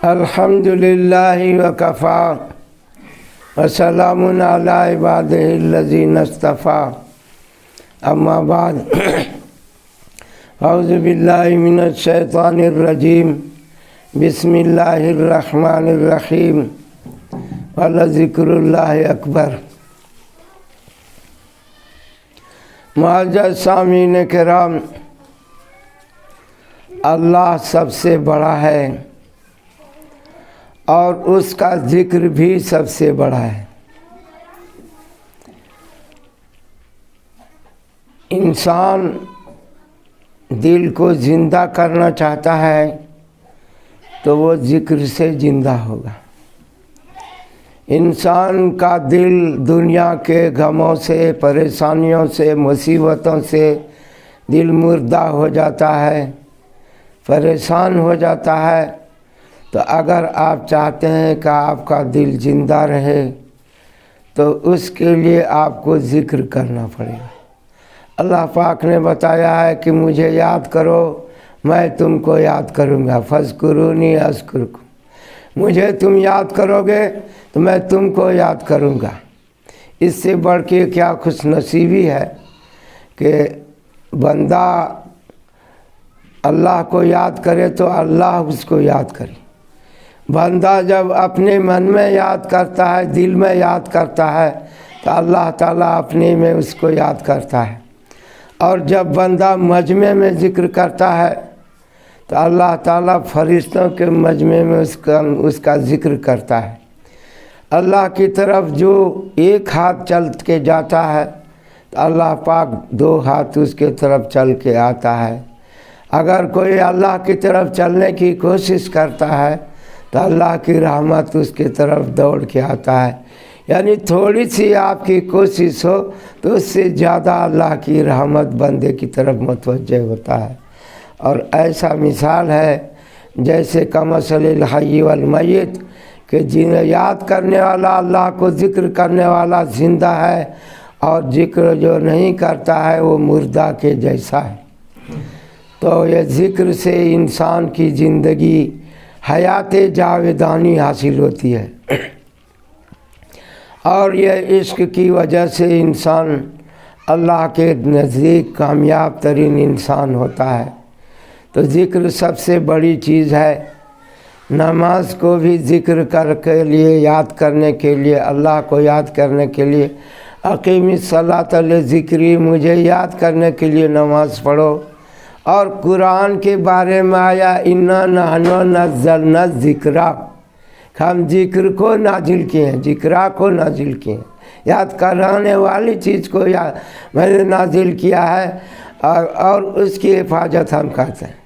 الحمدللہ وکفا وسلام علی عبادہ الذین اصطفیٰ اما بعد اعوذ باللہ من الشیطان الرجیم بسم اللہ الرحمن الرحیم ولذکر اللہ اکبر۔ معزز سامعین کرام، اللہ سب سے بڑا ہے اور اس کا ذکر بھی سب سے بڑا ہے۔ انسان دل کو زندہ کرنا چاہتا ہے تو وہ ذکر سے زندہ ہوگا۔ انسان کا دل دنیا کے غموں سے، پریشانیوں سے، مصیبتوں سے دل مردہ ہو جاتا ہے، پریشان ہو جاتا ہے۔ تو اگر آپ چاہتے ہیں کہ آپ کا دل زندہ رہے تو اس کے لیے آپ کو ذکر کرنا پڑے گا۔ اللہ پاک نے بتایا ہے کہ مجھے یاد کرو، میں تم کو یاد کروں گا، فاذکرونی اذکرکم۔ مجھے تم یاد کرو گے تو میں تم کو یاد کروں گا۔ اس سے بڑھ کے کیا خوش نصیبی ہے کہ بندہ اللہ کو یاد کرے تو اللہ اس کو یاد کرے۔ بندہ جب اپنے من میں یاد کرتا ہے، دل میں یاد کرتا ہے تو اللہ تعالیٰ اپنے میں اس کو یاد کرتا ہے۔ اور جب بندہ مجمع میں ذکر کرتا ہے تو اللہ تعالیٰ فرشتوں کے مجمع میں اس کا ذکر کرتا ہے۔ اللہ کی طرف جو ایک ہاتھ چل کے جاتا ہے تو اللہ پاک دو ہاتھ اس کے طرف چل کے آتا ہے۔ اگر کوئی اللہ کی طرف چلنے کی کوشش کرتا ہے تو اللہ کی رحمت اس کی طرف دوڑ کے آتا ہے۔ یعنی تھوڑی سی آپ کی کوشش ہو تو اس سے زیادہ اللہ کی رحمت بندے کی طرف متوجہ ہوتا ہے۔ اور ایسا مثال ہے جیسے کمثل الحی والمیت، کہ جنہیں یاد کرنے والا اللہ کو ذکر کرنے والا زندہ ہے اور ذکر جو نہیں کرتا ہے وہ مردہ کے جیسا ہے۔ تو یہ ذکر سے انسان کی زندگی حیات جاودانی حاصل ہوتی ہے، اور یہ عشق کی وجہ سے انسان اللہ کے نزدیک کامیاب ترین انسان ہوتا ہے۔ تو ذکر سب سے بڑی چیز ہے۔ نماز کو بھی ذکر کر کے لیے، یاد کرنے کے لیے، اللہ کو یاد کرنے کے لیے، اقیم الصلاۃ لذکری، مجھے یاد کرنے کے لیے نماز پڑھو۔ اور قرآن کے بارے میں آیا انا نحن نزلنا الذکر، ہم ذکر کو نازل کیے ہیں، ذکرہ کو نازل کیے ہیں، یاد کرانے والی چیز کو میں نے نازل کیا ہے، اور اس کی حفاظت ہم کرتے ہیں۔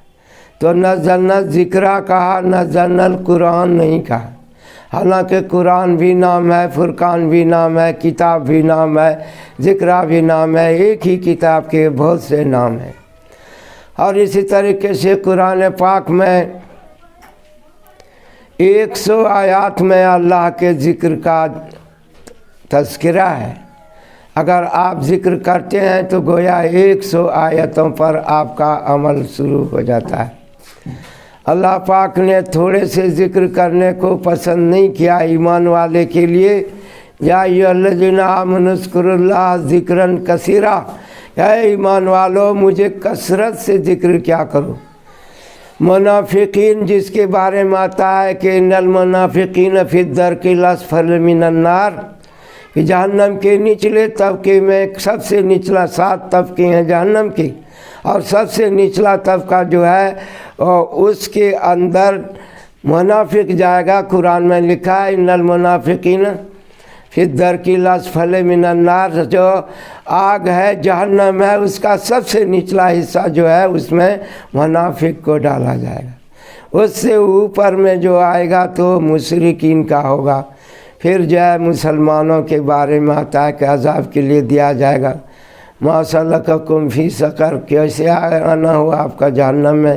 تو نزلنا الذکر کہا، نزلنا القرآن نہیں کہا۔ حالانکہ قرآن بھی نام ہے، فرقان بھی نام ہے، کتاب بھی نام ہے، ذکرہ بھی نام ہے، ایک ہی کتاب کے بہت سے نام ہیں۔ اور اسی طریقے سے قرآن پاک میں 100 آیات میں اللہ کے ذکر کا تذکرہ ہے۔ اگر آپ ذکر کرتے ہیں تو گویا 100 آیتوں پر آپ کا عمل شروع ہو جاتا ہے۔ اللہ پاک نے تھوڑے سے ذکر کرنے کو پسند نہیں کیا ایمان والے کے لیے۔ یا ایھا الذین آمنوا اذکروا اللہ ذکرا کثیرا، اے ایمان والو مجھے کثرت سے ذکر کیا کرو۔ منافقین جس کے بارے میں آتا ہے کہ ان المنافقین فی الدرک الاسفل من النار، کہ جہنم کے نچلے طبقے میں سب سے نچلا 7 طبقے ہیں جہنم کے، اور سب سے نچلا طبقہ جو ہے اس کے اندر منافق جائے گا۔ قرآن میں لکھا ہے ان المنافقین فی الدرک الاسفل من النار، جو آگ ہے جہنم ہے اس کا سب سے نچلا حصہ جو ہے اس میں منافق کو ڈالا جائے گا۔ اس سے اوپر میں جو آئے گا تو مشرکین کا ہوگا۔ پھر جو ہے مسلمانوں کے بارے میں آتا ہے کہ عذاب کے لیے دیا جائے گا، ما سلککم فی سقر، کیسے آنا ہوا آپ کا جہنم میں،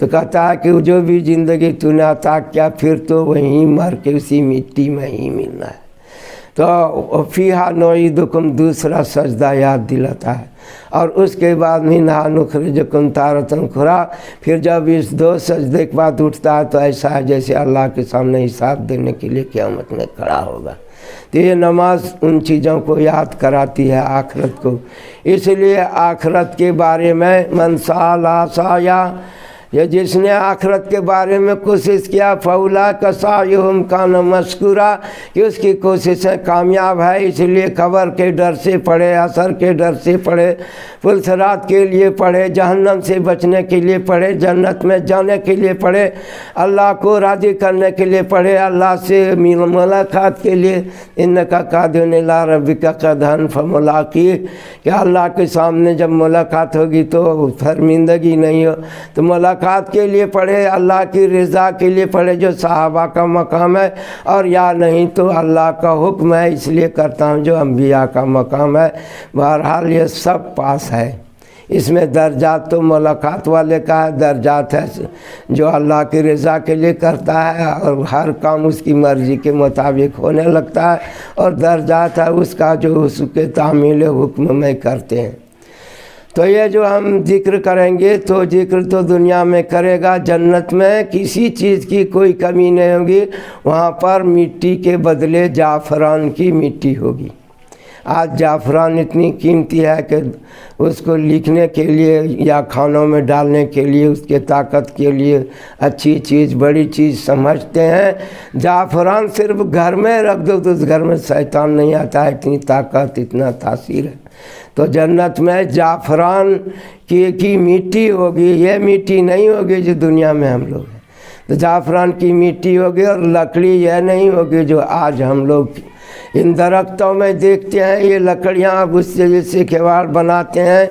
تو کہتا ہے کہ جو بھی زندگی تو نے عطا کیا پھر تو وہیں مر کے اسی مٹی میں ہی ملنا ہے۔ تو فیہا نعیدکم دوسرا سجدہ یاد دلاتا ہے، اور اس کے بعد منہا نخرجکم تارۃ اخری، پھر جب اس 2 سجدے کے بعد اٹھتا ہے تو ایسا ہے جیسے اللہ کے سامنے حساب دینے کے لیے قیامت میں کھڑا ہوگا۔ تو یہ نماز ان چیزوں کو یاد کراتی ہے، آخرت کو۔ اس لیے آخرت کے بارے میں من سعی سعیا، یہ جس نے آخرت کے بارے میں کوشش کیا فاولئک سعیہم کان مشکورا، کہ اس کی کوششیں کامیاب ہے۔ اس لیے قبر کے ڈر سے پڑھے، عصر کے ڈر سے پڑھے، پلسرات کے لیے پڑھے، جہنم سے بچنے کے لیے پڑھے، جنت میں جانے کے لیے پڑھے، اللہ کو راضی کرنے کے لیے پڑھے، اللہ سے ملاقات کے لیے انک قادر الی ربک قدحا فملاقیہ، کہ اللہ کے سامنے جب ملاقات ہوگی تو شرمندگی نہیں ہو، تو ملاقات کے لیے پڑھے، اللہ کی رضا کے لیے پڑھے جو صحابہ کا مقام ہے، اور یا نہیں تو اللہ کا حکم ہے اس لیے کرتا ہوں جو انبیاء کا مقام ہے۔ بہرحال یہ سب پاس ہے، اس میں درجات تو ملاقات والے کا ہے، درجات ہے جو اللہ کی رضا کے لیے کرتا ہے اور ہر کام اس کی مرضی کے مطابق ہونے لگتا ہے، اور درجات ہے اس کا جو اس کے تعمیل حکم میں کرتے ہیں۔ تو یہ جو ہم ذکر کریں گے تو ذکر تو دنیا میں کرے گا، جنت میں کسی چیز کی کوئی کمی نہیں ہوگی، وہاں پر مٹی کے بدلے جعفران کی مٹی ہوگی۔ آج جعفران اتنی قیمتی ہے کہ اس کو لکھنے کے لیے یا کھانوں میں ڈالنے کے لیے، اس کے طاقت کے لیے اچھی چیز بڑی چیز سمجھتے ہیں۔ جعفران صرف گھر میں رکھ دو تو اس گھر میں شیطان نہیں آتا ہے، اتنی طاقت اتنا تاثیر ہے۔ تو جنت میں جعفران کی مٹی ہوگی، یہ مٹی نہیں ہوگی جو دنیا میں ہم لوگ ہیں، تو جعفران کی مٹی ہوگی، اور لکڑی یہ نہیں ہوگی جو آج ہم لوگ ان درختوں میں دیکھتے ہیں، یہ لکڑیاں اب اس سے جیسے کھیوڑ بناتے ہیں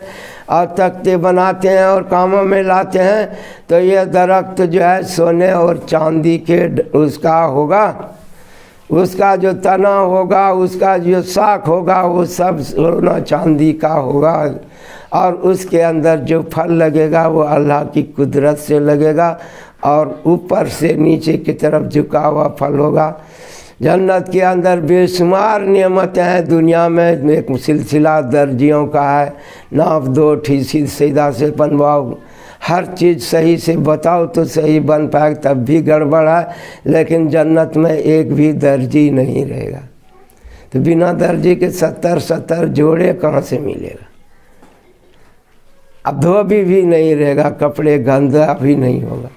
اور تختے بناتے ہیں اور کاموں میں لاتے ہیں، تو یہ درخت جو ہے سونے اور چاندی کے اس کا ہوگا، اس کا جو تنا ہوگا، اس کا جو ساکھ ہوگا وہ سب سونا چاندی کا ہوگا، اور اس کے اندر جو پھل لگے گا وہ اللہ کی قدرت سے لگے گا، اور اوپر سے نیچے کی طرف جھکا ہوا پھل ہوگا۔ جنت کے اندر بے شمار نعمتیں ہیں، دنیا میں ایک سلسلہ درجیوں کا ہے، ناف 2 سیدھا سے بنواؤ، ہر چیز صحیح سے بتاؤ تو صحیح بن پائے، تب بھی گڑبڑ ہے، لیکن جنت میں ایک بھی درجی نہیں رہے گا، تو بنا درجی کے 70 جوڑے کہاں سے ملے گا؟ اب دھوبی بھی نہیں رہے گا، کپڑے گندا بھی نہیں ہوگا۔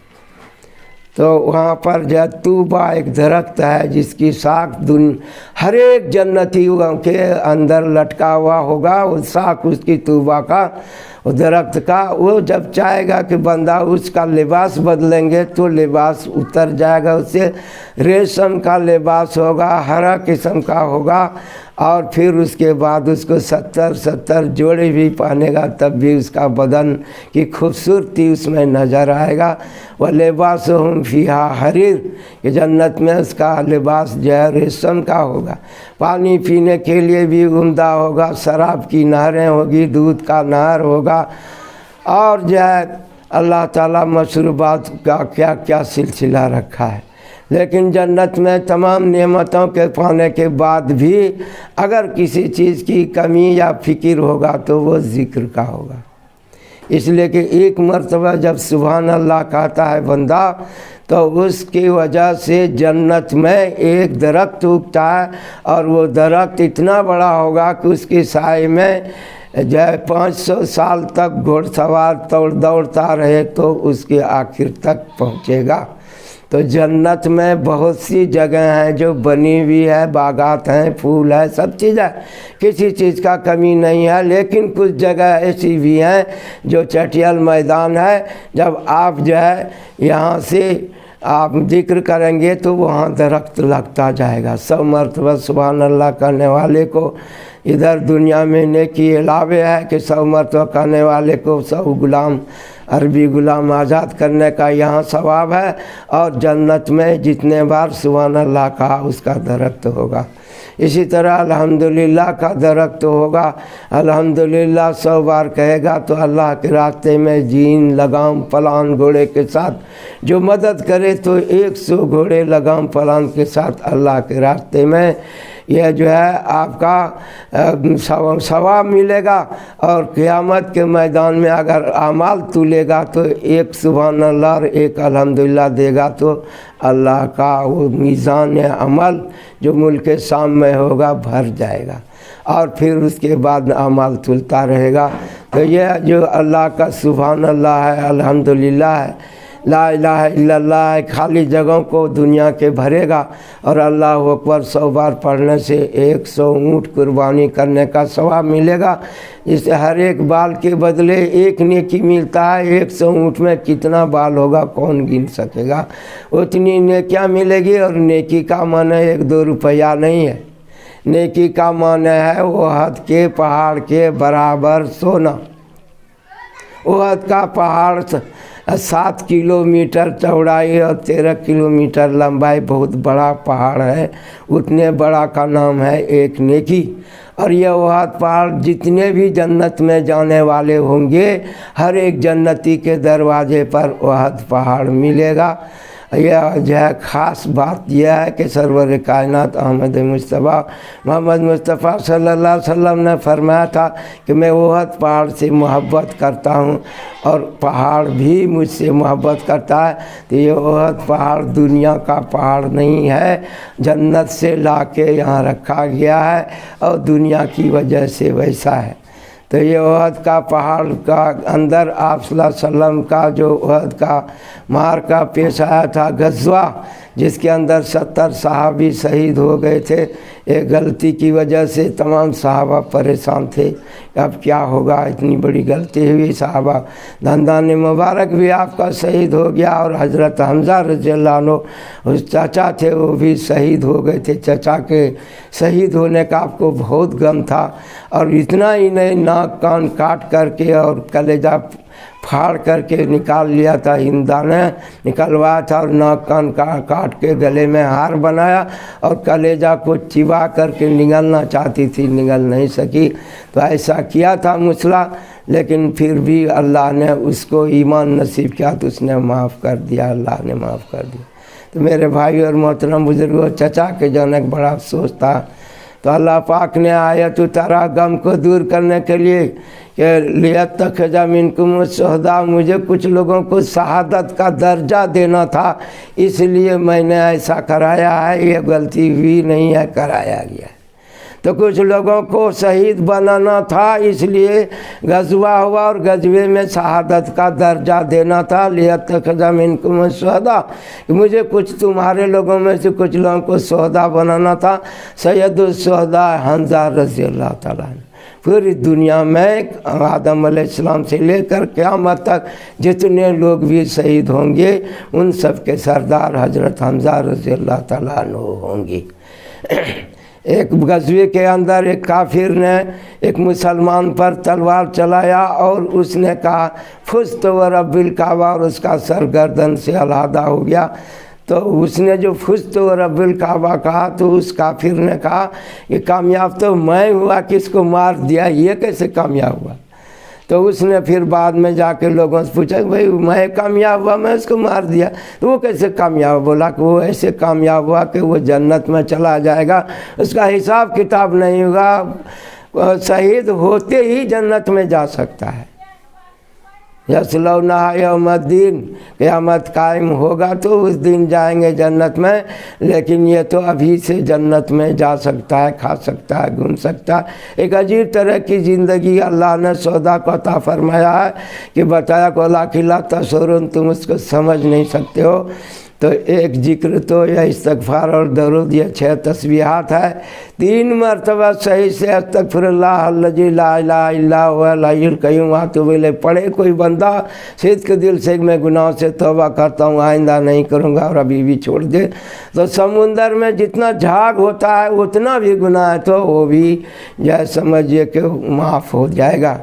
تو وہاں پر جو طوبہ ایک درخت ہے جس کی ساکھ ہر ایک جنتی کے اندر لٹکا ہوا ہوگا، وہ ساکھ اس کی طوبہ کا، وہ درخت کا، وہ جب چاہے گا کہ بندہ اس کا لباس بدلیں گے تو لباس اتر جائے گا، اس سے ریشم کا لباس ہوگا، ہرا قسم کا ہوگا، اور پھر اس کے بعد اس کو 70 جوڑے بھی پہنے گا تب بھی اس کا بدن کی خوبصورتی اس میں نظر آئے گا۔ وَلِبَاسُهُمْ فِيهَا حَرِيرٌ، کہ جنت میں اس کا لباس جو ہے ریشم کا ہوگا، پانی پینے کے لیے بھی عمدہ ہوگا، شراب کی نہریں ہوگی، دودھ کا نہر ہوگا، اور جو ہے اللہ تعالیٰ مشروبات کا کیا کیا سلسلہ رکھا ہے۔ لیکن جنت میں تمام نعمتوں کے پانے کے بعد بھی اگر کسی چیز کی کمی یا فکر ہوگا تو وہ ذکر کا ہوگا، اس لیے کہ ایک مرتبہ جب سبحان اللہ کہتا ہے بندہ تو اس کی وجہ سے جنت میں ایک درخت اگتا ہے، اور وہ درخت اتنا بڑا ہوگا کہ اس کے سائے میں جو 500 سال تک گھوڑ سوار دوڑتا رہے تو اس کے آخر تک پہنچے گا۔ تو جنت میں بہت سی جگہ ہیں جو بنی ہوئی ہے، باغات ہیں، پھول ہے، سب چیز ہے، کسی چیز کا کمی نہیں ہے، لیکن کچھ جگہ ایسی بھی ہیں جو چٹیل میدان ہے، جب آپ جو ہے یہاں سے آپ ذکر کریں گے تو وہاں درخت لگتا جائے گا۔ 100 مرتبہ سبحان اللہ کرنے والے کو ادھر دنیا میں نیکی علاوہ ہے کہ 100 مرتبہ کرنے والے کو 100 غلام عربی غلام آزاد کرنے کا یہاں ثواب ہے، اور جنت میں جتنے بار سبحان اللہ کہا اس کا درخت ہوگا۔ اسی طرح الحمدللہ کا درخت ہوگا، الحمدللہ 100 بار کہے گا تو اللہ کے راستے میں جین لگام پلان گھوڑے کے ساتھ جو مدد کرے تو 100 گھوڑے لگام پلان کے ساتھ اللہ کے راستے میں یہ جو ہے آپ کا ثواب ملے گا۔ اور قیامت کے میدان میں اگر اعمال تولے گا تو 1 سبحان اللہ اور 1 الحمدللہ دے گا تو اللہ کا وہ میزان عمل جو ملک شام میں ہوگا بھر جائے گا، اور پھر اس کے بعد اعمال تلتا رہے گا۔ تو یہ جو اللہ کا سبحان اللہ ہے، الحمدللہ ہے، لا الہ الا اللہ ہے، خالی جگہوں کو دنیا کے بھرے گا، اور اللہ اکبر 100 بار پڑھنے سے 100 اونٹ قربانی کرنے کا ثواب ملے گا۔ اس سے ہر ایک بال کے بدلے 1 نیکی ملتا ہے۔ 100 اونٹ میں کتنا بال ہوگا کون گن سکے گا، اتنی نیکیاں ملے گی۔ اور نیکی کا معنی 1-2 روپیہ نہیں ہے، نیکی کا معنی ہے احد کے پہاڑ کے برابر سونا۔ احد کا پہاڑ 7 کلومیٹر چوڑائی اور 13 کلومیٹر لمبائی، بہت بڑا پہاڑ ہے، اتنے بڑا کا نام ہے ایک نیکی۔ اور یہ احد پہاڑ جتنے بھی جنت میں جانے والے ہوں گے، ہر ایک جنتی کے دروازے پر احد پہاڑ ملے گا۔ یہ جو ہے خاص بات یہ ہے کہ سرور کائنات احمد مصطفیٰ محمد مصطفیٰ صلی اللہ علیہ وسلم نے فرمایا تھا کہ میں احد پہاڑ سے محبت کرتا ہوں اور پہاڑ بھی مجھ سے محبت کرتا ہے۔ تو یہ احد پہاڑ دنیا کا پہاڑ نہیں ہے، جنت سے لا کے یہاں رکھا گیا ہے اور دنیا کی وجہ سے ویسا ہے۔ تو یہ احد کا پہاڑ کا اندر آپ صلی اللہ علیہ وسلم کا جو احد کا معرکہ پیش آیا تھا، غزوہ، جس کے اندر 70 صحابی شہید ہو گئے تھے، ایک غلطی کی وجہ سے تمام صحابہ پریشان تھے، اب کیا ہوگا، اتنی بڑی غلطی ہوئی۔ صحابہ دندان مبارک بھی آپ کا شہید ہو گیا، اور حضرت حمزہ رضی اللہ عنہ اس چچا تھے وہ بھی شہید ہو گئے تھے۔ چچا کے شہید ہونے کا آپ کو بہت غم تھا، اور اتنا ہی نہیں، ناک کان کاٹ کر کے اور کلیجہ پھاڑ کر کے نکال لیا تھا، ہندا نے نکلوایا تھا، اور ناک کان کاٹ کے گلے میں ہار بنایا، اور کلیجہ کو چبا کر کے نگلنا چاہتی تھی، نگل نہیں سکی۔ تو ایسا کیا تھا مسئلہ، لیکن پھر بھی اللہ نے اس کو ایمان نصیب کیا تو اس نے معاف کر دیا، اللہ نے معاف کر دیا۔ تو میرے بھائی اور محترم بزرگوں، چچا کے جانے کا بڑا افسوس تھا، تو اللہ پاک نے آیت اتارا غم کو دور کرنے کے لیے کہ لیتخذ منکم الشہداء، مجھے کچھ لوگوں کو شہادت کا درجہ دینا تھا، اس لیے میں نے ایسا کرایا ہے، یہ غلطی ہوئی نہیں ہے، کرایا گیا ہے۔ تو کچھ لوگوں کو شہید بنانا تھا، اس لیے غزوہ ہوا، اور غزوے میں شہادت کا درجہ دینا تھا، لیتخذ منکم الشہداء، کہ مجھے کچھ تمہارے لوگوں میں سے کچھ لوگوں کو شہداء بنانا تھا۔ سید الشہداء حمزہ رضی اللہ تعالیٰ عنہ، پوری دنیا میں آدم علیہ السلام سے لے کر قیامت تک جتنے لوگ بھی شہید ہوں گے، ان سب کے سردار حضرت حمزہ رضی اللہ تعالیٰ عنہ ہوں گے۔ ایک غزوے کے اندر ایک کافر نے ایک مسلمان پر تلوار چلایا، اور اس نے کہا فزت ورب الکعبہ، اور اس کا سر گردن سے علیحدہ ہو گیا۔ تو اس نے جو فزت ورب الکعبہ کہا تو اس کافر نے کہا کہ کامیاب تو میں ہوا، کس کو مار دیا، یہ کیسے کامیاب ہوا؟ تو اس نے پھر بعد میں جا کے لوگوں سے پوچھا کہ بھائی میں کامیاب ہوا، میں اس کو مار دیا، تو وہ کیسے کامیاب؟ بولا کہ وہ ایسے کامیاب ہوا کہ وہ جنت میں چلا جائے گا، اس کا حساب کتاب نہیں ہوگا، شہید ہوتے ہی جنت میں جا سکتا ہے۔ یصلونہا یوم الدین، قیامت قائم ہوگا تو اس دن جائیں گے جنت میں، لیکن یہ تو ابھی سے جنت میں جا سکتا ہے، کھا سکتا ہے، گھوم سکتا ہے۔ ایک عجیب طرح کی زندگی اللہ نے سودا کو عطا فرمایا ہے کہ بتایا کہ لا لا تشعرون، تم اس کو سمجھ نہیں سکتے ہو۔ تو ایک ذکر تو یہ استغفار اور درود، یہ 6 تسبیحات ہے، 3 مرتبہ صحیح سے استغفر اللہ الذی لا الہ الا هو الحی القیوم واتوب الیہ پڑھے کوئی بندہ صدق دل سے، میں گناہ سے توبہ کرتا ہوں، آئندہ نہیں کروں گا، اور ابھی بھی چھوڑ دے، تو سمندر میں جتنا جھاگ ہوتا ہے اتنا بھی گناہ ہے تو وہ بھی جو سمجھیے کہ معاف ہو جائے گا۔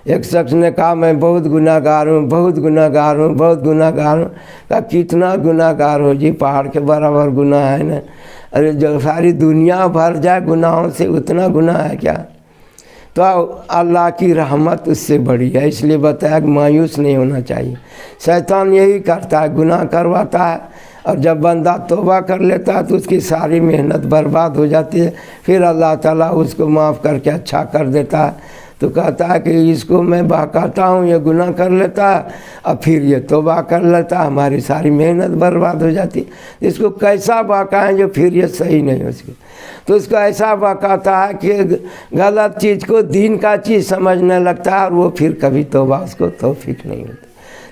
ایک شخص نے کہا میں بہت گناہگار ہوں، بہت گناہگار ہوں، بہت گناہگار ہوں۔ کہا کتنا گناہگار ہو جی؟ پہاڑ کے برابر گناہ ہے نا۔ ارے جو ساری دنیا بھر جائے گناہوں سے اتنا گناہ ہے کیا؟ تو اللہ کی رحمت اس سے بڑی ہے، اس لیے بتایا کہ مایوس نہیں ہونا چاہیے۔ شیطان یہی کرتا ہے، گناہ کرواتا ہے، اور جب بندہ توبہ کر لیتا ہے تو اس کی ساری محنت برباد ہو جاتی ہے، پھر اللہ تعالیٰ اس کو معاف کر کے اچھا کر دیتا ہے۔ تو کہتا ہے کہ اس کو میں بہکاتا ہوں، یہ گناہ کر لیتا ہے، اور پھر یہ توبہ کر لیتا ہے، ہماری ساری محنت برباد ہو جاتی ہے۔ اس کو کیسا بہکائیں جو پھر یہ صحیح نہیں ہو سکے؟ تو اس کو ایسا بہکاتا ہے کہ غلط چیز کو دین کا چیز سمجھنے لگتا ہے، اور وہ پھر کبھی توبہ اس کو توفیق نہیں ہوتی۔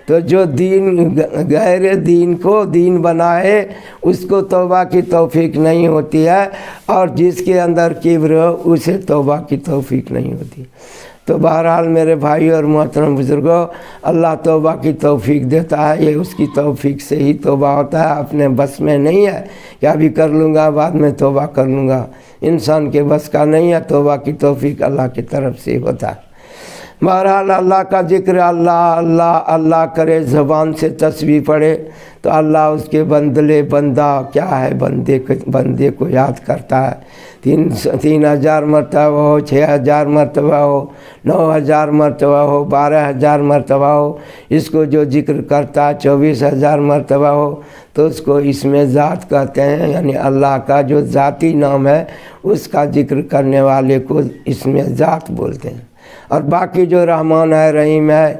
تو جو دین غیر دین کو دین بنائے اس کو توبہ کی توفیق نہیں ہوتی ہے، اور جس کے اندر کبر ہو اسے توبہ کی توفیق نہیں ہوتی۔ تو بہرحال میرے بھائی اور محترم بزرگوں، اللہ توبہ کی توفیق دیتا ہے، یہ اس کی توفیق سے ہی توبہ ہوتا ہے، اپنے بس میں نہیں ہے کہ ابھی کر لوں گا بعد میں توبہ کر لوں گا، انسان کے بس کا نہیں ہے، توبہ کی توفیق اللہ کی طرف سے ہوتا ہے۔ بہرحال اللہ کا ذکر اللہ اللہ اللہ کرے، زبان سے تسبیح پڑھے تو اللہ اس کے بدلے بندہ کیا ہے، بندے کو یاد کرتا ہے۔ 3000 مرتبہ ہو، 6000 مرتبہ ہو، 9000 مرتبہ ہو، 12000 مرتبہ ہو، اس کو جو ذکر کرتا ہے 24000 مرتبہ ہو تو اس کو اسم ذات کہتے ہیں، یعنی اللہ کا جو ذاتی نام ہے اس کا ذکر کرنے والے کو اسم ذات بولتے ہیں۔ اور باقی جو رحمان ہے، رحیم ہے،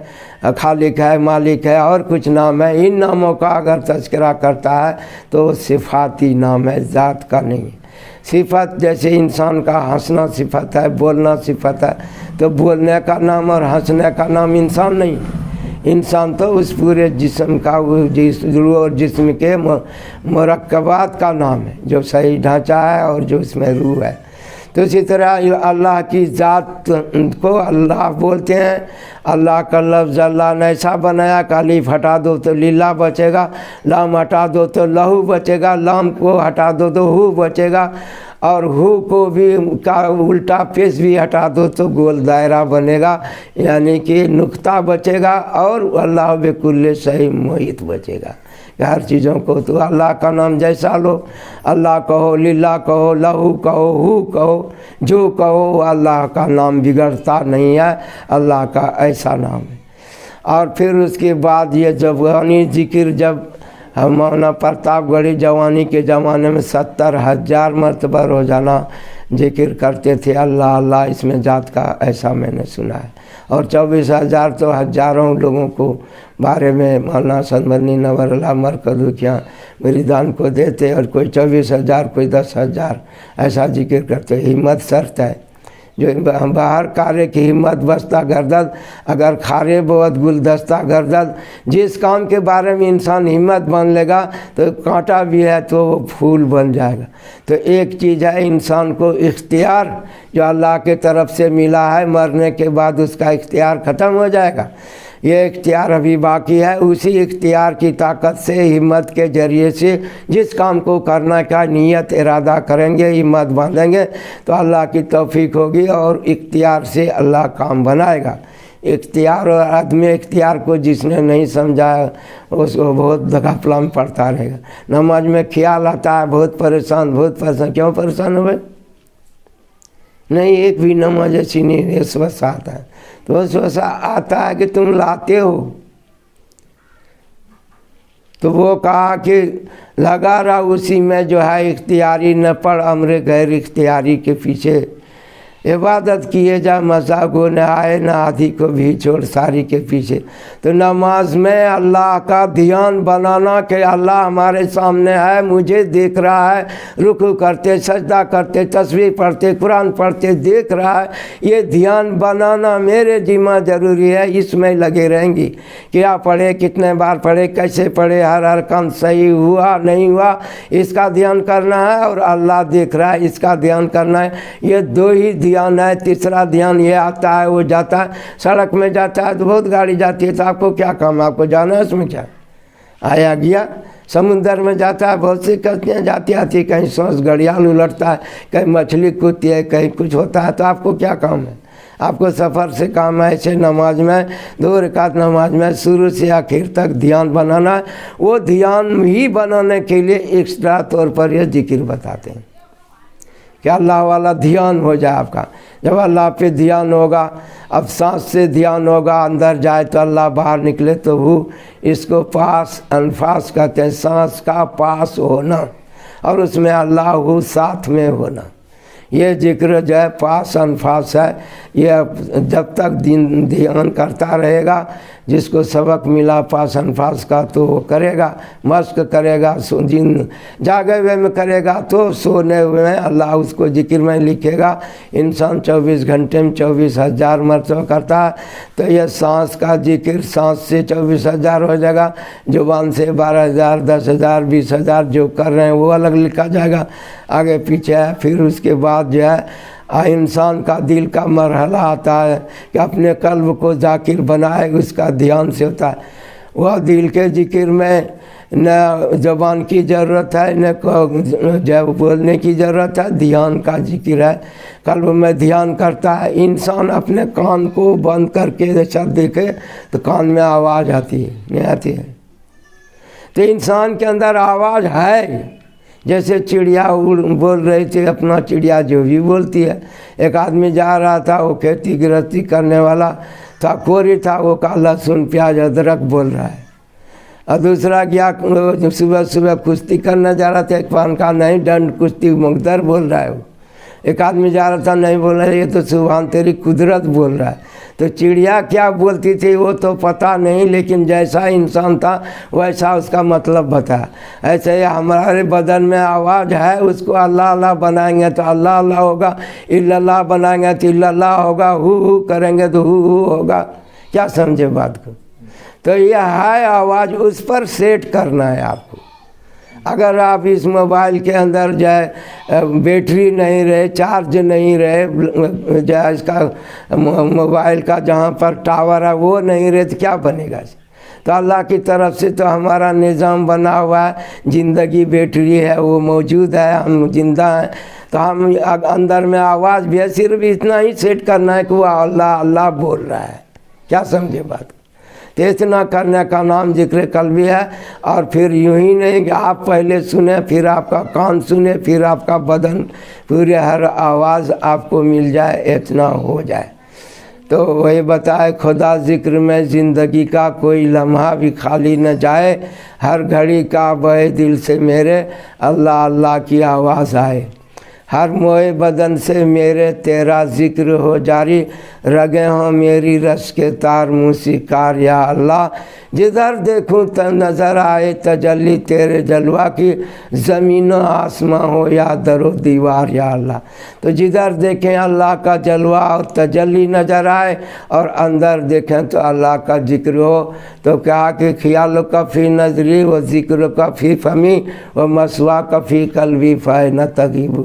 خالق ہے، مالک ہے، اور کچھ نام ہے، ان ناموں کا اگر تذکرہ کرتا ہے تو صفاتی نام ہے، ذات کا نہیں ہے۔ صفت جیسے انسان کا ہنسنا صفت ہے، بولنا صفت ہے، تو بولنے کا نام اور ہنسنے کا نام انسان نہیں۔ انسان تو اس پورے جسم کا، روح اور جسم کے مرکبات کا نام ہے، جو صحیح ڈھانچہ ہے اور جو اس میں روح ہے۔ تو اسی طرح اللہ کی ذات کو اللہ بولتے ہیں۔ اللہ کا لفظ اللہ نے ایسا بنایا کہ الف ہٹا دو تو للہ بچے گا، لام ہٹا دو تو لہو بچے گا، لام کو ہٹا دو تو ہو بچے گا، اور ہو کو بھی کا الٹا پیش بھی ہٹا دو تو گول دائرہ بنے گا، یعنی کہ نقطہ بچے گا، اور اللہ بکل شیء محیط بچے گا۔ ہر چیزوں کو تو اللہ کا نام جیسا لو، اللہ کہو، للہ کہو، لہو کہو، ہو کہو، جو کہو، اللہ کا نام بگڑتا نہیں ہے، اللہ کا ایسا نام ہے۔ اور پھر اس کے بعد یہ جوانی ذکر، جب مولانا پرتاپ گڑھی جوانی کے زمانے میں 70,000 مرتبہ روزانہ ذکر کرتے تھے اللہ اللہ، اس میں ذات کا ایسا میں نے سنا ہے۔ اور 24,000 تو ہزاروں لوگوں کو بارے میں مولانا سعد مدنی نور اللہ مرکزوں کیا مریدان کو دیتے، اور کوئی 24,000 کوئی 10,000 ایسا ذکر کرتے۔ ہمت شرط ہے، جو باہر کارے کی ہمت بستہ گردد، اگر کھارے بہت گلدستہ گردد، جس کام کے بارے میں انسان ہمت مان لے گا تو کانٹا بھی ہے تو وہ پھول بن جائے گا۔ تو ایک چیز ہے انسان کو اختیار، جو اللہ کے طرف سے ملا ہے، مرنے کے بعد اس کا اختیار ختم ہو جائے گا، یہ اختیار ابھی باقی ہے۔ اسی اختیار کی طاقت سے، ہمت کے ذریعے سے جس کام کو کرنا کا نیت ارادہ کریں گے، ہمت باندھیں گے تو اللہ کی توفیق ہوگی، اور اختیار سے اللہ کام بنائے گا۔ اختیار اور عدم اختیار کو جس نے نہیں سمجھا اس کو بہت دگا پڑتا رہے گا۔ نماز میں خیال آتا ہے بہت پریشان، کیوں پریشان ہوئے؟ نہیں، ایک بھی نماز ایسی نہیں اس وقت آتا ہے، تو اس وقت آتا ہے کہ تم لاتے ہو۔ تو وہ کہا کہ لگا رہا اسی میں جو ہے اختیاری، نہ پڑ امر غیر اختیاری کے پیچھے، عبادت کیے جا مذاق نہ آئے، نہ آدھی کو بھی چھوڑ ساری کے پیچھے۔ تو نماز میں اللہ کا دھیان بنانا کہ اللہ ہمارے سامنے ہے، مجھے دیکھ رہا ہے، رکوع کرتے، سجدہ کرتے، تسبیح پڑھتے، قرآن پڑھتے دیکھ رہا ہے، یہ دھیان بنانا میرے ذمہ ضروری ہے۔ اس میں لگے رہیں گی، کیا پڑھے، کتنے بار پڑھے، کیسے پڑھے، ہر کام صحیح ہوا نہیں ہوا، اس کا دھیان کرنا ہے، اور اللہ دیکھ رہا ہے، اس کا دھیان کرنا ہے۔ یہ دو ہی دھیان ہے، تیسرا دھیان یہ آتا ہے وہ جاتا ہے۔ سڑک میں جاتا ہے تو بہت گاڑی جاتی ہے، تو آپ کو کیا کام ہے، آپ کو جانا ہے، اس میں کیا آیا گیا۔ سمندر میں جاتا ہے، بہت سی کشتیاں جاتی آتی، کہیں سوس گھڑیال الٹتا ہے، کہیں مچھلی کودتی ہے، کہیں کچھ ہوتا ہے، تو آپ کو کیا کام ہے، آپ کو سفر سے کام ہے ایسے نماز میں 2 رکعت نماز میں شروع سے آخر تک دھیان بنانا ہے. وہ دھیان ہی بنانے کے لیے ایکسٹرا طور پر یہ ذکر بتاتے ہیں کہ اللہ والا دھیان ہو جائے آپ کا. جب اللہ پہ دھیان ہوگا، اب سانس سے دھیان ہوگا، اندر جائے تو اللہ، باہر نکلے تو وہ، اس کو پاس انفاس کہتے ہیں، سانس کا پاس ہونا اور اس میں اللہ ہو ساتھ میں ہونا. یہ ذکر جو ہے پاس انفاس ہے. یہ جب تک دھیان کرتا رہے گا، جس کو سبق ملا پاس انفاس کا تو وہ کرے گا، مشق کرے گا، جاگے ہوئے میں کرے گا تو سونے ہوئے میں اللہ اس کو ذکر میں لکھے گا. انسان 24 گھنٹے میں 24,000 مرتبہ کرتا ہے تو یہ سانس کا ذکر سانس سے 24,000 ہو جائے گا، زبان سے 12,000 10,000 20,000 جو کر رہے ہیں وہ الگ لکھا جائے گا، آگے پیچھے ہے. پھر اس کے بعد جو ہے انسان کا دل کا مرحلہ آتا ہے کہ اپنے قلب کو ذاکر بنائے، اس کا دھیان سے ہوتا ہے. وہ دل کے ذکر میں نہ زبان کی ضرورت ہے، نہ جب بولنے کی ضرورت ہے، دھیان کا ذکر ہے. قلب میں دھیان کرتا ہے انسان، اپنے کان کو بند کر کے جیسا دیکھے تو کان میں آواز آتی ہے نہیں آتی ہے؟ تو انسان کے اندر آواز ہے. جیسے چڑیا بول رہی تھی، اپنا چڑیا جو بھی بولتی ہے. ایک آدمی جا رہا تھا، وہ کھیتی گرہستی کرنے والا تھا، کوری تھا، وہ کہا لہسن پیاز ادرک بول رہا ہے. اور دوسرا گیا صبح صبح کشتی کرنے جا رہا تھا، ایک پان کا نہیں ڈنڈ کشتی مقدر بول رہا ہے. وہ ایک آدمی جا رہا تھا، نہیں بول رہا ہے، یہ تو سبحان تیری قدرت بول رہا ہے. تو چڑیا کیا بولتی تھی وہ تو پتہ نہیں، لیکن جیسا انسان تھا ویسا اس کا مطلب بتایا. ایسے ہی ہمارے بدن میں آواز ہے، اس کو اللہ اللہ بنائیں گے تو اللہ اللہ ہوگا، الا اللہ بنائیں گے تو الا اللہ ہوگا، ہو کریں گے تو ہو ہوگا. کیا سمجھے بات کو؟ تو یہ ہے آواز، اس پر سیٹ کرنا ہے آپ کو. اگر آپ اس موبائل کے اندر جو ہے بیٹری نہیں رہے، چارج نہیں رہے، جو ہے اس کا موبائل کا جہاں پر ٹاور ہے وہ نہیں رہے تو کیا بنے گا؟ تو اللہ کی طرف سے تو ہمارا نظام بنا ہوا ہے، زندگی بیٹری ہے وہ موجود ہے، ہم زندہ ہیں. تو ہم اندر میں آواز بھی ہے، صرف اتنا ہی سیٹ کرنا ہے کہ وہ اللہ اللہ بول رہا ہے. کیا سمجھے بات؟ تو اتنا کرنے کا نام ذکر قلبی ہے. اور پھر یوں ہی نہیں کہ آپ پہلے سنیں، پھر آپ کا کان سنے، پھر آپ کا بدن، پورے ہر آواز آپ کو مل جائے، اتنا ہو جائے. تو وہی بتائے خدا ذکر میں زندگی کا کوئی لمحہ بھی خالی نہ جائے، ہر گھڑی کا بہے دل سے میرے اللہ اللہ کی آواز آئے. ہر موئے بدن سے میرے تیرا ذکر ہو جاری، رگے ہوں میری رس کے تار موسیقار یا اللہ. جدھر دیکھوں نظر آئے تجلی تیرے جلوہ کی، زمین و آسماں ہو یا در و دیوار یا اللہ. تو جدھر دیکھیں اللہ کا جلوہ اور تجلی نظر آئے، اور اندر دیکھیں تو اللہ کا ذکر ہو. تو کہا کہ خیال کا فی نظری و ذکر کا فی فمی و مسوا کا فی قلبی فائنہ تغیب.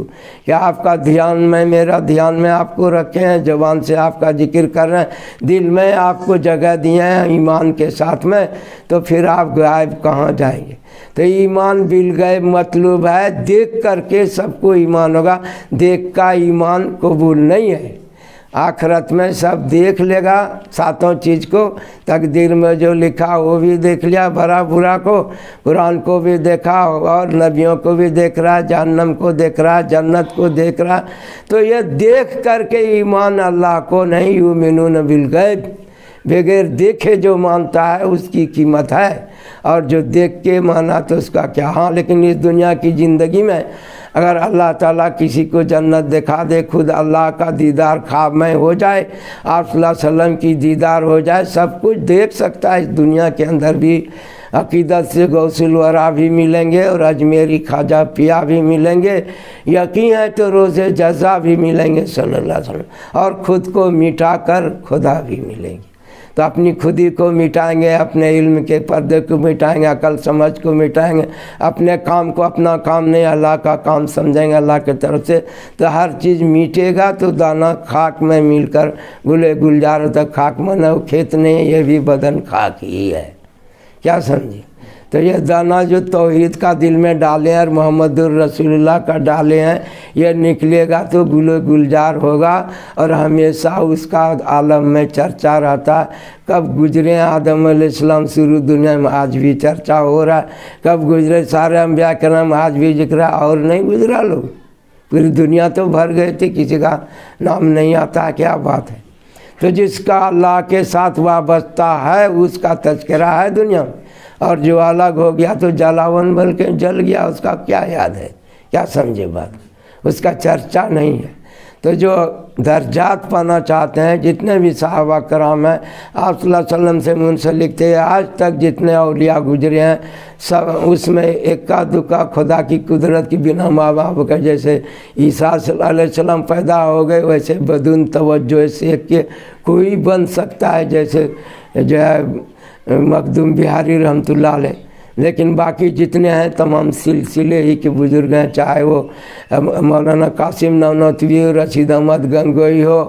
کہ آپ کا دھیان میں، میرا دھیان میں آپ کو رکھے ہیں، زبان سے آپ کا ذکر کر رہے ہیں، دل میں آپ کو جگہ دیے ہیں ایمان کے ساتھ میں. تو پھر آپ غائب کہاں جائیں گے؟ تو ایمان بالغیب مطلوب ہے. دیکھ کر کے سب کو ایمان ہوگا، دیکھ کا ایمان قبول نہیں ہے. آخرت میں سب دیکھ لے گا ساتوں چیز کو، تقدیر میں جو لکھا وہ بھی دیکھ لیا، بھرا برا کو، قرآن کو بھی دیکھا اور نبیوں کو بھی دیکھ رہا ہے، جہنم کو دیکھ رہا ہے، جنت کو دیکھ رہا ہے. تو یہ دیکھ کر کے ایمان اللہ کو نہیں، یؤمنون بالغیب، بغیر دیکھے جو مانتا ہے اس کی قیمت ہے، اور جو دیکھ کے مانا تو اس کا کیا. ہاں لیکن اس دنیا کی زندگی میں اگر اللہ تعالیٰ کسی کو جنت دکھا دے، خود اللہ کا دیدار خواب میں ہو جائے، آپ صلی اللہ علیہ وسلم کی دیدار ہو جائے، سب کچھ دیکھ سکتا ہے. اس دنیا کے اندر بھی عقیدت سے غوث الورا بھی ملیں گے، اور اجمیری خواجہ پیا بھی ملیں گے، یقین ہے تو روز جزا بھی ملیں گے صلی اللہ علیہ وسلم، اور خود کو مٹا کر خدا بھی ملیں گے. تو اپنی خودی کو مٹائیں گے، اپنے علم کے پردے کو مٹائیں گے، عقل سمجھ کو مٹائیں گے، اپنے کام کو اپنا کام نہیں اللہ کا کام سمجھیں گے اللہ کی طرف سے. تو ہر چیز میٹے گا. تو دانہ خاک میں مل کر گلے گلزار تک خاک میں نہ، کھیت نہیں، یہ بھی بدن خاک ہی ہے. کیا سمجھی؟ تو یہ دانہ جو توحید کا دل میں ڈالے ہیں اور محمد الرسول اللہ کا ڈالے ہیں، یہ نکلے گا تو گل و گلزار ہوگا اور ہمیشہ اس کا عالم میں چرچا رہتا ہے۔ کب گزرے آدم علیہ السلام شروع دنیا میں، آج بھی چرچا ہو رہا ہے۔ کب گزرے سارے انبیاء کرام، آج بھی ذکر ہے، اور نہیں گزرا لوگ، پوری دنیا تو بھر گئے تھے، کسی کا نام نہیں آتا، کیا بات ہے۔ تو جس کا اللہ کے ساتھ وابستہ ہے اس کا تذکرہ ہے دنیا میں، اور جو الگ ہو گیا تو جلاون بن کے جل گیا، اس کا کیا یاد ہے، کیا سمجھے بات، اس کا چرچا نہیں ہے۔ تو جو درجات پانا چاہتے ہیں، جتنے بھی صحابہ کرام ہیں، آپ صلی اللہ علیہ وسلم سے منسلک تھے، آج تک جتنے اولیاء گزرے ہیں، سب اس میں اکا دکا خدا کی قدرت کی بنا ماں باپ کا، جیسے عیسیٰ صلی اللہ علیہ وسلم پیدا ہو گئے، ویسے بدون توجہ سے کہ کوئی بن سکتا ہے، جیسے جو ہے مخدوم بہاری رحمۃ اللہ علیہ، لیکن باقی جتنے ہیں تمام سلسلے ہی کے بزرگ ہیں، چاہے وہ مولانا قاسم نانوتوی ہو، رشید احمد گنگوئی ہو،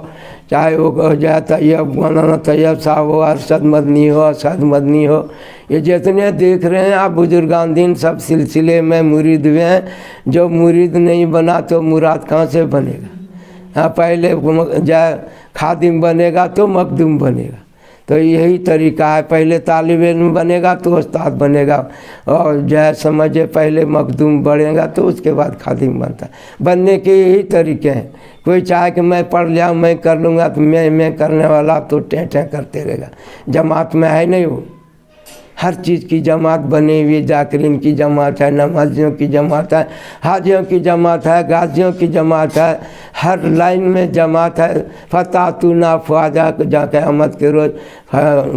چاہے وہ جو ہے طیب مولانا طیب صاحب ہو، ارشد مدنی ہو، اسد مدنی ہو، یہ جتنے دیکھ رہے ہیں آپ بزرگان دین، سب سلسلے میں مرید ہوئے ہیں۔ جو مرید نہیں بنا تو مراد کہاں سے بنے گا؟ ہاں، پہلے جو ہے خادم بنے گا تو مخدوم بنے گا، تو یہی طریقہ ہے، پہلے طالب علم بنے گا تو استاد بنے گا، اور جو ہے سمجھے پہلے مخدوم بڑھے گا تو اس کے بعد خادم بنتا ہے۔ بننے کے یہی طریقے ہیں۔ کوئی چاہے کہ میں پڑھ لیا، میں کر لوں گا، تو میں کرنے والا تو ٹیں ٹیں کرتے رہے گا۔ جماعت میں ہے نہیں، وہ ہر چیز کی جماعت بنی ہوئی، ذاکرین کی جماعت ہے، نمازیوں کی جماعت ہے، حاجیوں کی جماعت ہے، غازیوں کی جماعت ہے، ہر لائن میں جماعت ہے۔ فتاتون افواجا، جا قیامت کے روز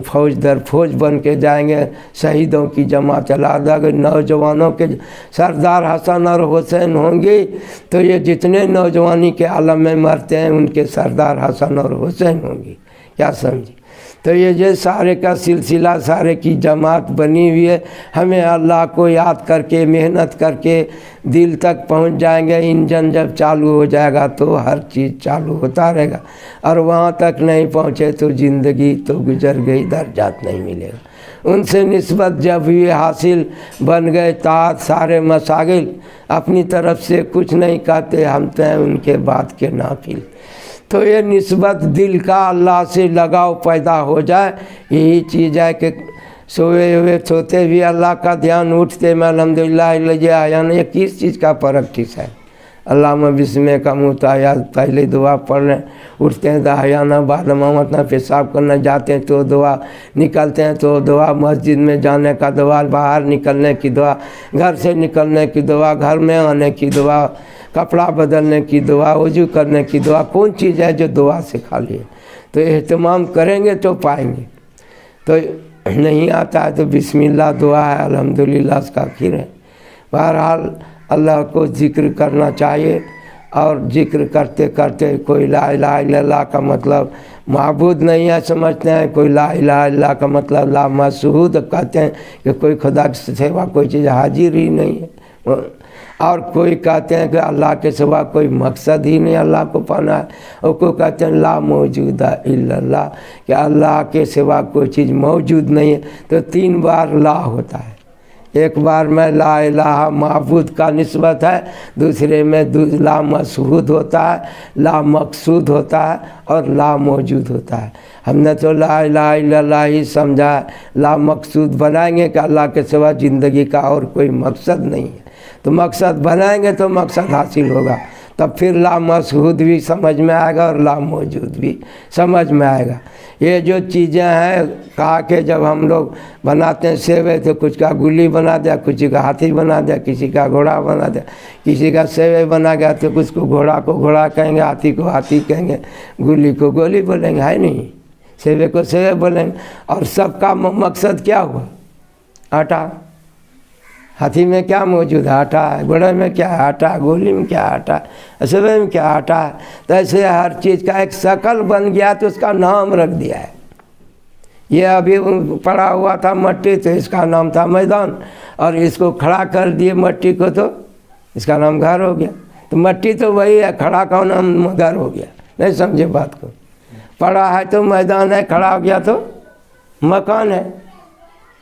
فوج در فوج بن کے جائیں گے۔ شہیدوں کی جماعت چلا گے، نوجوانوں کے سردار حسن اور حسین ہوں گے، تو یہ جتنے نوجوانی کے عالم میں مرتے ہیں ان کے سردار حسن اور حسین ہوں گے، کیا سمجھے۔ تو یہ سارے کا سلسلہ، سارے کی جماعت بنی ہوئی ہے۔ ہمیں اللہ کو یاد کر کے، محنت کر کے دل تک پہنچ جائیں گے۔ انجن جب چالو ہو جائے گا تو ہر چیز چالو ہوتا رہے گا، اور وہاں تک نہیں پہنچے تو زندگی تو گزر گئی، درجات نہیں ملے گا۔ ان سے نسبت جب یہ حاصل بن گئے طاعت، سارے مشاغل، اپنی طرف سے کچھ نہیں کہتے، ہم تو ہیں ان کے بات کے ناقل۔ تو یہ نسبت دل کا اللہ سے لگاؤ پیدا ہو جائے، یہی چیز ہے کہ سوئے ہوئے سوتے بھی اللہ کا دھیان، اٹھتے میں الحمدللہ لجے آیا نا، یہ کس چیز کا پریکٹس ہے؟ علامہ بسم کا متعیاد پہلے دعا پڑھ رہے ہیں، اٹھتے ہیں دہیانہ، بعد محمد پیشاب کرنا جاتے ہیں تو دعا، نکلتے ہیں تو دعا، مسجد میں جانے کا دعا، باہر نکلنے کی دعا، گھر سے نکلنے کی دعا، گھر میں آنے کی دعا، کپڑا بدلنے کی دعا، وضو کرنے کی دعا۔ کون چیز ہے جو دعا سے خالی ہے؟ تو اہتمام کریں گے تو پائیں گے، تو نہیں آتا ہے تو بسم اللہ دعا ہے، الحمدللہ اس کا خیر ہے۔ بہرحال اللہ کو ذکر کرنا چاہیے، اور ذکر کرتے کرتے کوئی لا الہ الا اللہ کا مطلب معبود نہیں ہے سمجھتے ہیں، کوئی لا الہ الا اللہ کا مطلب لا مشہود کہتے ہیں کہ کوئی خدا کے سوا کوئی چیز حاضر ہی نہیں ہے، اور کوئی کہتے ہیں کہ اللہ کے سوا کوئی مقصد ہی نہیں اللہ کو پانا ہے، اور کوئی کہتے ہیں لا موجود الا اللہ، کہ اللہ کے سوا کوئی چیز موجود نہیں ہے۔ تو 3 بار لا ہوتا ہے، ایک بار میں لا الہ معبود کا نسبت ہے، دوسرے میں لا مشہود ہوتا ہے، لا مقصود ہوتا ہے، اور لا موجود ہوتا ہے۔ ہم نے تو لا الہ الا اللہ ہی سمجھا ہے، لا مقصود بنائیں گے کہ اللہ کے سوا زندگی کا اور کوئی مقصد نہیں ہے، تو مقصد بنائیں گے تو مقصد حاصل ہوگا، تب پھر لا مشہود بھی سمجھ میں آئے گا اور لا موجود بھی سمجھ میں آئے گا۔ یہ جو چیزیں ہیں، کہا کہ جب ہم لوگ بناتے ہیں سیوے تو کچھ کا گلی بنا دیا، کسی کا ہاتھی بنا دیا، کسی کا گھوڑا بنا دیا، کسی کا سیوے بنا گیا تو کچھ کو گھوڑا کہیں گے، ہاتھی کو ہاتھی کہیں گے، گلی کو گولی بولیں گے، ہے نہیں، سیوے کو سیوے بولیں گے۔ اور سب کا مقصد کیا ہوا؟ آٹا۔ ہاتھی میں کیا موجود ہے؟ آٹا ہے۔ گھوڑے میں کیا ہے؟ آٹا ہے۔ گولی میں کیا ہے؟ آٹا ہے۔ سیوے میں کیا آٹا ہے؟ تو ایسے ہر چیز کا ایک شکل بن گیا تو اس کا نام رکھ دیا ہے۔ یہ ابھی پڑا ہوا تھا مٹی تو اس کا نام تھا میدان، اور اس کو کھڑا کر دیے مٹی کو تو اس کا نام گھر ہو گیا۔ تو مٹی تو وہی ہے، کھڑا کا نام گھر ہو گیا، نہیں سمجھے بات کو؟ پڑا ہے تو میدان ہے، کھڑا ہو گیا تو مکان ہے۔